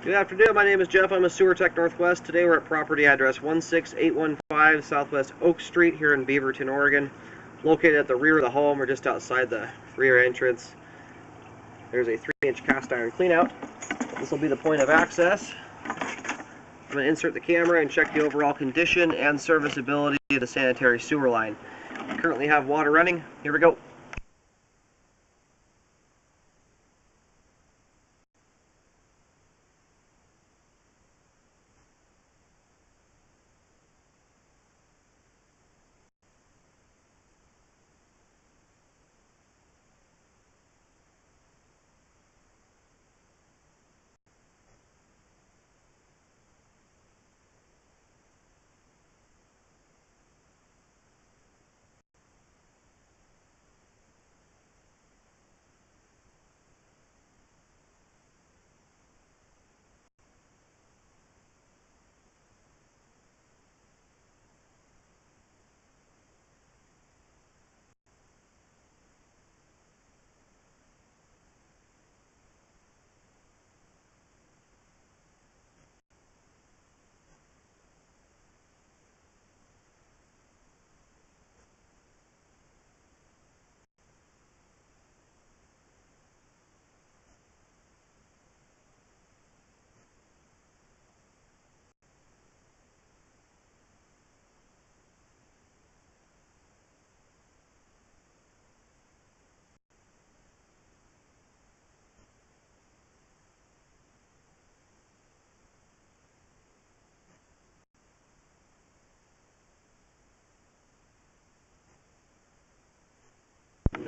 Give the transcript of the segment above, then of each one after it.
Good afternoon, my name is Jeff. I'm a Sewer Tech Northwest. Today we're at property address 16815 Southwest Oak Street here in Beaverton, Oregon. Located at the rear of the home or just outside the rear entrance. There's a 3-inch cast iron cleanout. This will be the point of access. I'm going to insert the camera and check the overall condition and serviceability of the sanitary sewer line. We currently have water running. Here we go.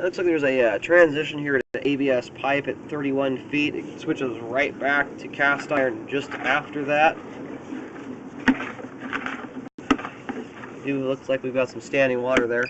It looks like there's a transition here to ABS pipe at 31 feet. It switches right back to cast iron just after that. It looks like we've got some standing water there.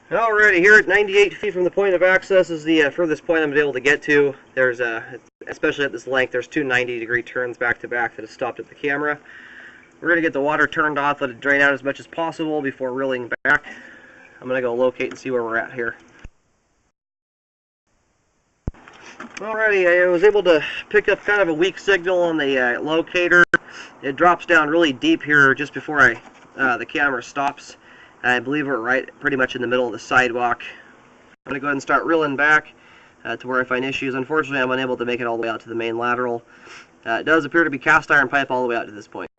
Alrighty, here at 98 feet from the point of access is the furthest point I'm able to get to. There's especially at this length, there's two 90-degree turns back to back that have stopped at the camera. We're going to get the water turned off, let it drain out as much as possible before reeling back. I'm going to go locate and see where we're at here. Alrighty, I was able to pick up kind of a weak signal on the locator. It drops down really deep here just before the camera stops. I believe we're right pretty much in the middle of the sidewalk. I'm going to go ahead and start reeling back to where I find issues. Unfortunately, I'm unable to make it all the way out to the main lateral. It does appear to be cast iron pipe all the way out to this point.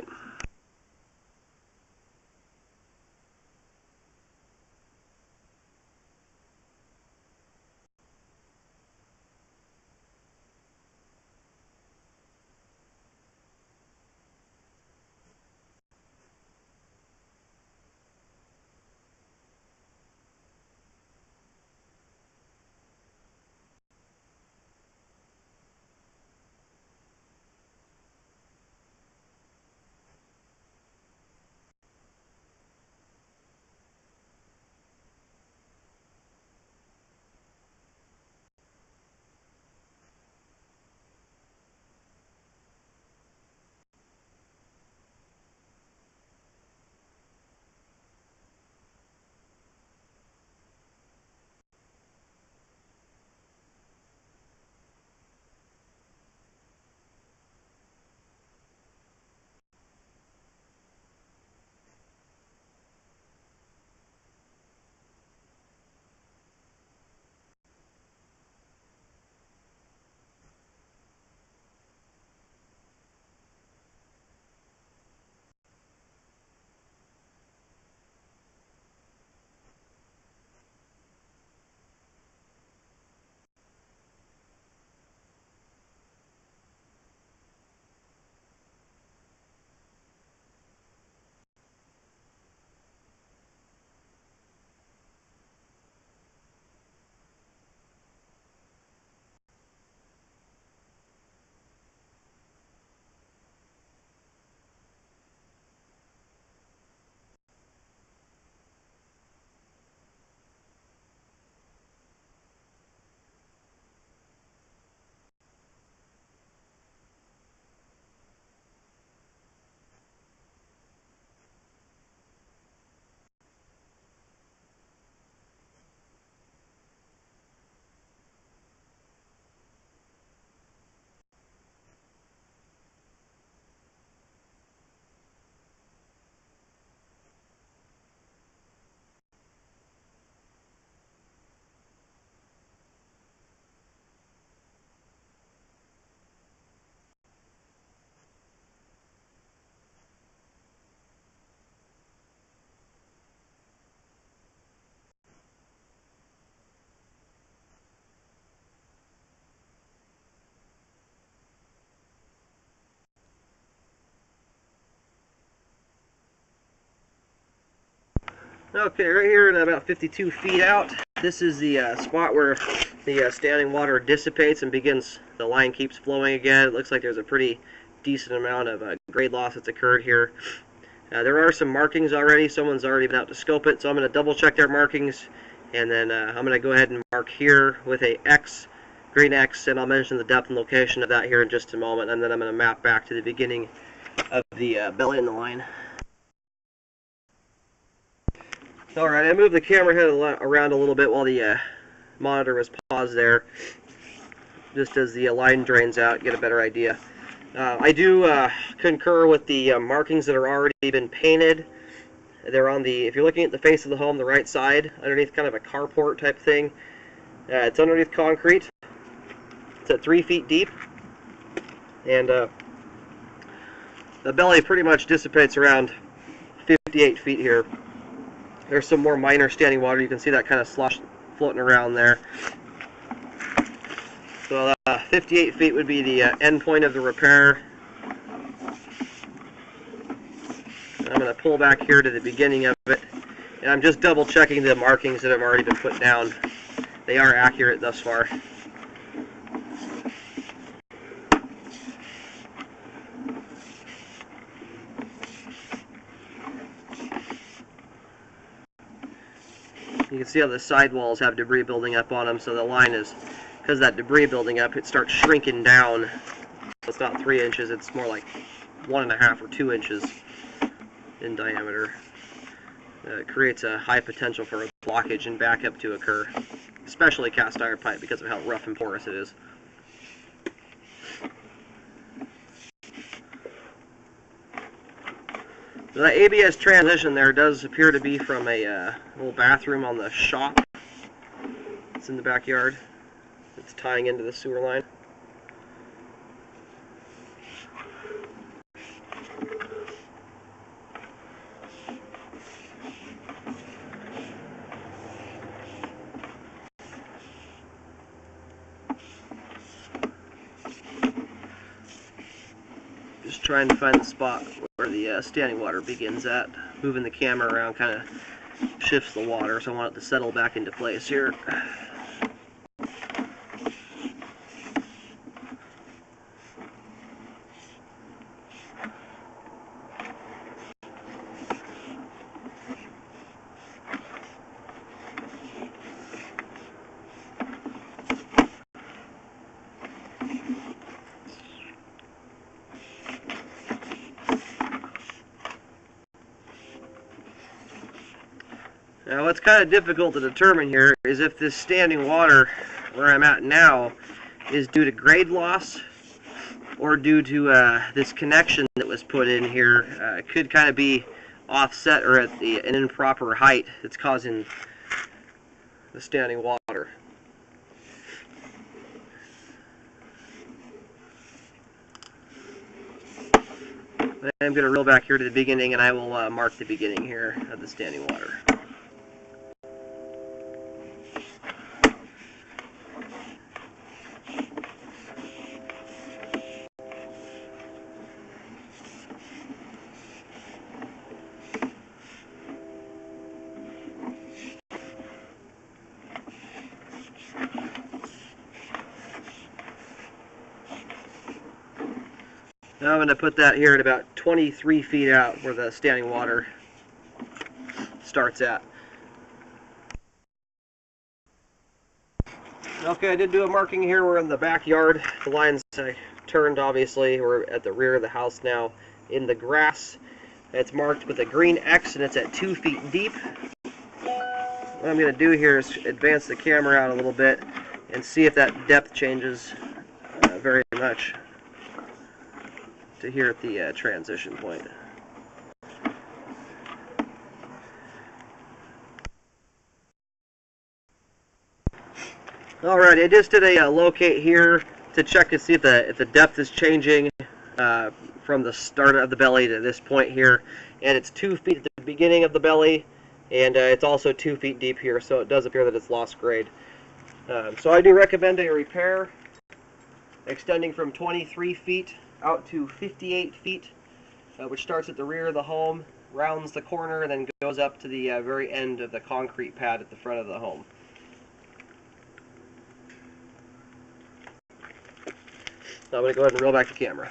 Okay, right here at about 52 feet out, this is the spot where the standing water dissipates and the line keeps flowing again. It looks like there's a pretty decent amount of grade loss that's occurred here. There are some markings already. Someone's already been out to scope it, so I'm going to double check their markings, and then I'm going to go ahead and mark here with a X, green X, and I'll mention the depth and location of that here in just a moment, and then I'm going to map back to the beginning of the belly in the line. Alright, I moved the camera head around a little bit while the monitor was paused there, just as the line drains out, get a better idea. I do concur with the markings that are already been painted. They're on if you're looking at the face of the home, the right side, underneath kind of a carport type thing. It's underneath concrete. It's at 3 feet deep, and the belly pretty much dissipates around 58 feet here. There's some more minor standing water. You can see that kind of slosh floating around there. So 58 feet would be the end point of the repair. I'm going to pull back here to the beginning of it. And I'm just double checking the markings that have already been put down. They are accurate thus far. You can see how the sidewalls have debris building up on them, so the line is, because of that debris building up, it starts shrinking down. So it's not 3 inches, it's more like 1.5 or 2 inches in diameter. It creates a high potential for a blockage and backup to occur, especially cast iron pipe because of how rough and porous it is. The ABS transition there does appear to be from a little bathroom on the shop. It's in the backyard. It's tying into the sewer line. Just trying to find the spot where the standing water begins at. Moving the camera around kind of shifts the water, so I want it to settle back into place here. Now what's kind of difficult to determine here is if this standing water where I'm at now is due to grade loss or due to this connection that was put in here. It could kind of be offset or at an improper height that's causing the standing water. I'm going to reel back here to the beginning, and I will mark the beginning here of the standing water. Now I'm going to put that here at about 23 feet out where the standing water starts at. Okay, I did do a marking here. We're in the backyard. The lines I turned, obviously. We're at the rear of the house now in the grass. It's marked with a green X and it's at 2 feet deep. What I'm going to do here is advance the camera out a little bit and see if that depth changes very much to here at the transition point. Alright, I just did a locate here to check to see if the depth is changing from the start of the belly to this point here, and it's 2 feet at the beginning of the belly, and it's also 2 feet deep here, so it does appear that it's lost grade. So I do recommend a repair extending from 23 feet out to 58 feet, which starts at the rear of the home, rounds the corner, and then goes up to the very end of the concrete pad at the front of the home. So I'm going to go ahead and reel back the camera.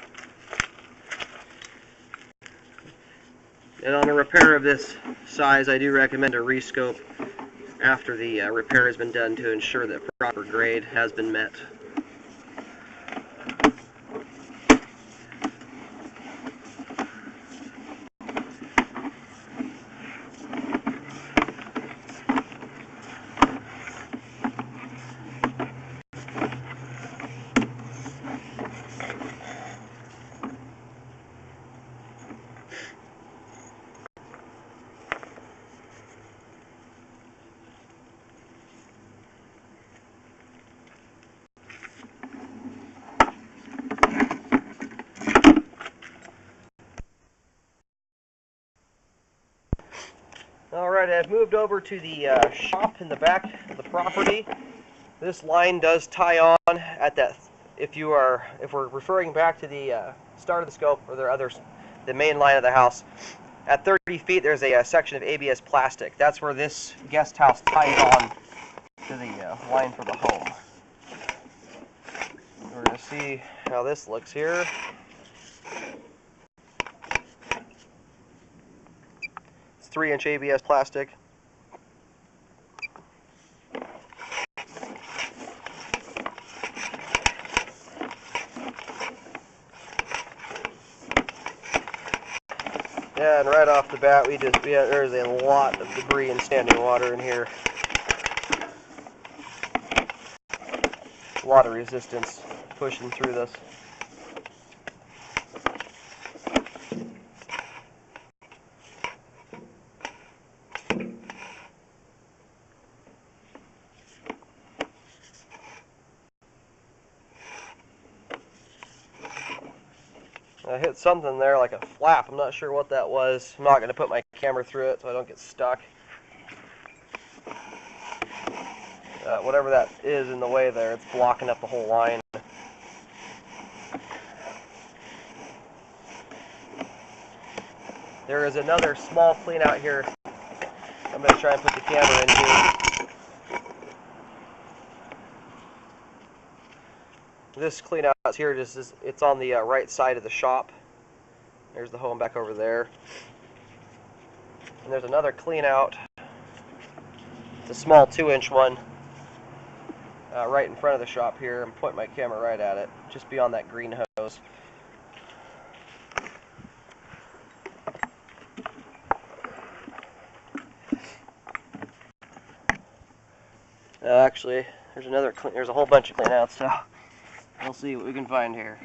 And on a repair of this size, I do recommend a rescope after the repair has been done to ensure that proper grade has been met. Alright, I've moved over to the shop in the back of the property. This line does tie on at that, if we're referring back to the start of the scope, or the main line of the house, at 30 feet there's a section of ABS plastic. That's where this guest house ties on to the line for the home. We're going to see how this looks here. It's 3-inch ABS plastic. Yeah, and right off the bat, there's a lot of debris and standing water in here. A lot of resistance pushing through this. I hit something there like a flap. I'm not sure what that was. I'm not going to put my camera through it so I don't get stuck. Whatever that is in the way there, it's blocking up the whole line. There is another small clean out here. I'm going to try and put the camera in here. This clean out here, it's on the right side of the shop. There's the home back over there. And there's another clean out. It's a small 2-inch one. Right in front of the shop here. I'm pointing my camera right at it, just beyond that green hose. Actually, there's a whole bunch of clean outs, so we'll see what we can find here.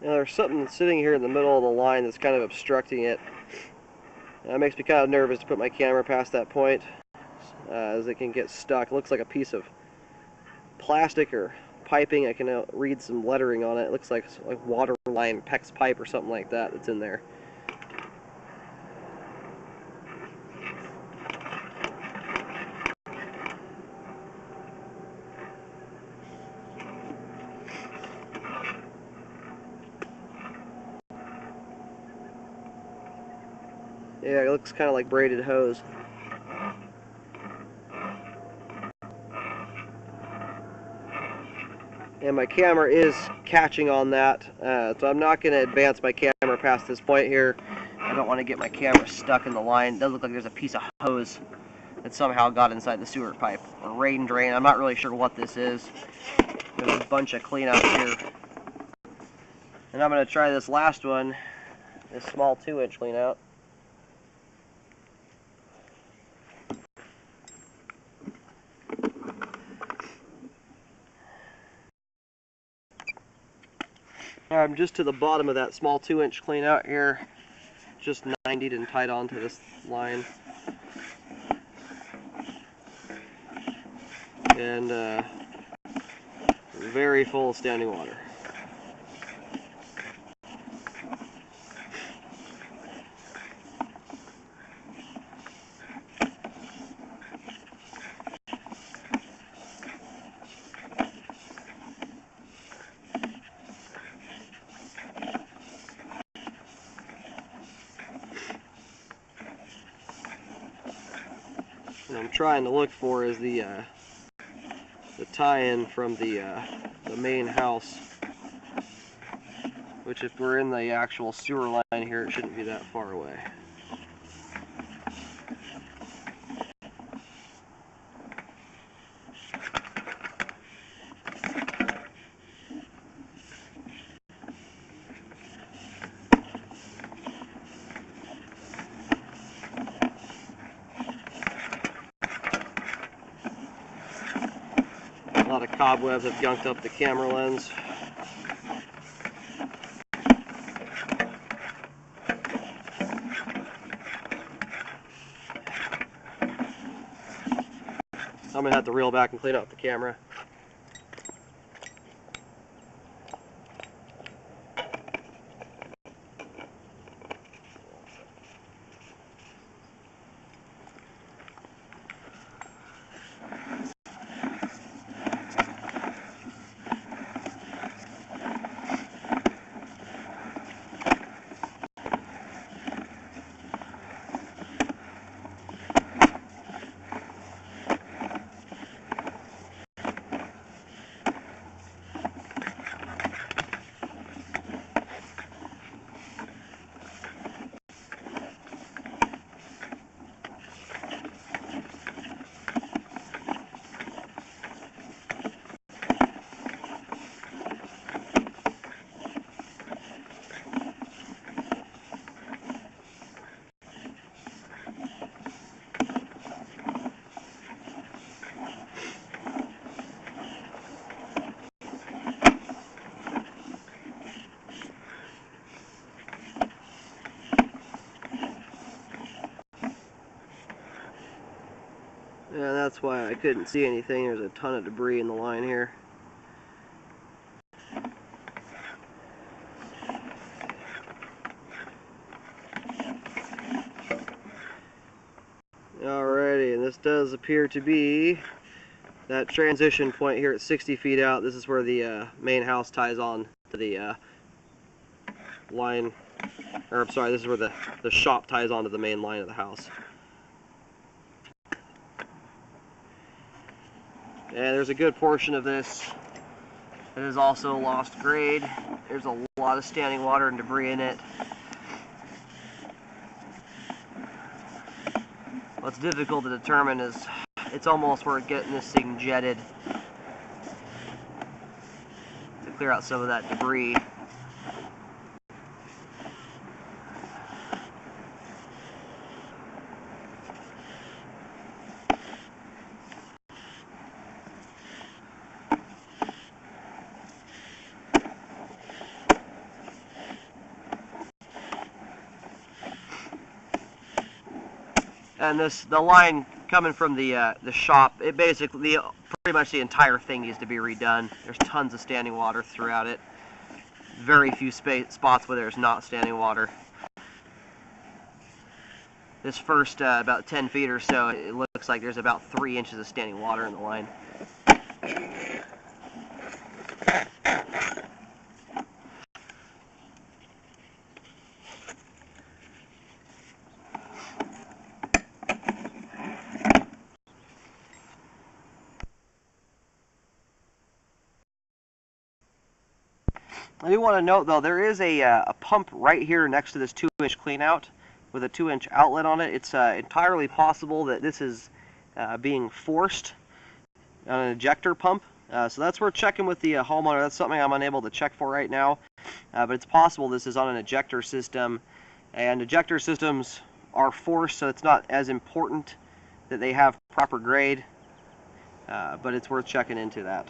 Now there's something that's sitting here in the middle of the line that's kind of obstructing it. That makes me kind of nervous to put my camera past that point, as it can get stuck. It looks like a piece of plastic or piping. I can read some lettering on it. It looks like water line, PEX pipe or something like that that's in there. Yeah, it looks kind of like braided hose. And my camera is catching on that, so I'm not going to advance my camera past this point here. I don't want to get my camera stuck in the line. It does look like there's a piece of hose that somehow got inside the sewer pipe, or rain drain. I'm not really sure what this is. There's a bunch of cleanouts here. And I'm going to try this last one, this small 2-inch cleanout. I'm just to the bottom of that small 2-inch clean out here, just 90'd and tied onto this line. And very full of standing water. What I'm trying to look for is the tie-in from the main house, which if we're in the actual sewer line here, it shouldn't be that far away. A lot of cobwebs have gunked up the camera lens. I'm going to have to reel back and clean out the camera. Yeah, that's why I couldn't see anything. There's a ton of debris in the line here. Alrighty, and this does appear to be that transition point here at 60 feet out. This is where the main house ties on to the line, or I'm sorry, this is where the shop ties onto the main line of the house. And there's a good portion of this that is also lost grade. There's a lot of standing water and debris in it. What's difficult to determine is it's almost worth getting this thing jetted to clear out some of that debris. And the line coming from the shop, it basically, pretty much the entire thing needs to be redone. There's tons of standing water throughout it. Very few spots where there's not standing water. This first about 10 feet or so, it looks like there's about 3 inches of standing water in the line. I do want to note, though, there is a pump right here next to this 2-inch cleanout with a 2-inch outlet on it. It's entirely possible that this is being forced on an ejector pump. So that's worth checking with the homeowner. That's something I'm unable to check for right now. But it's possible this is on an ejector system. And ejector systems are forced, so it's not as important that they have proper grade. But it's worth checking into that.